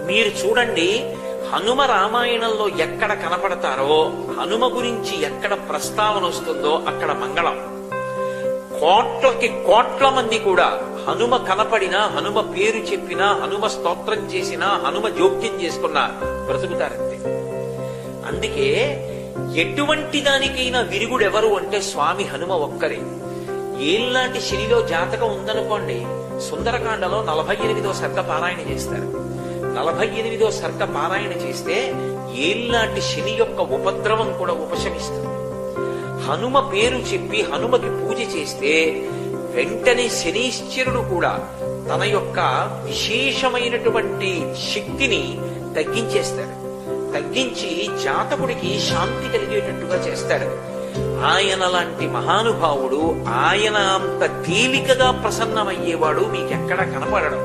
మీరు చూడండి, హనుమ రామాయణంలో ఎక్కడ కనపడతారో, హనుమ గురించి ఎక్కడ ప్రస్తావన వస్తుందో అక్కడ మంగళం. కోట్లకి కోట్ల మంది కూడా హనుమ కనపడినా, హనుమ పేరు చెప్పినా, హనుమ స్తోత్రం చేసినా, హనుమ జోక్యం చేసుకున్నా బ్రతుకుతారంతే. అందుకే ఎటువంటి దానికైనా విరుగుడెవరు అంటే స్వామి హనుమ ఒక్కరే. ఏళ్ళనాటి శనిలో జాతకం ఉందనుకోండి, సుందరకాండలో 48వ సర్గ పారాయణ చేస్తారు. 48వ సర్గ పారాయణ చేస్తే ఏళ్ళనాటి శని యొక్క ఉపద్రవం కూడా ఉపశమిస్తుంది. హనుమ పేరు చెప్పి హనుమకి పూజ చేస్తే వెంటనే శనీశ్వరుడు కూడా తన యొక్క విశేషమైనటువంటి శక్తిని తగ్గించేస్తాడు. తగ్గించి జాతకుడికి శాంతి కలిగేటట్టుగా చేస్తాడు. ఆయన లాంటి మహానుభావుడు, ఆయన అంత తేలికగా ప్రసన్నమయ్యేవాడు మీకెక్కడా కనపడడం.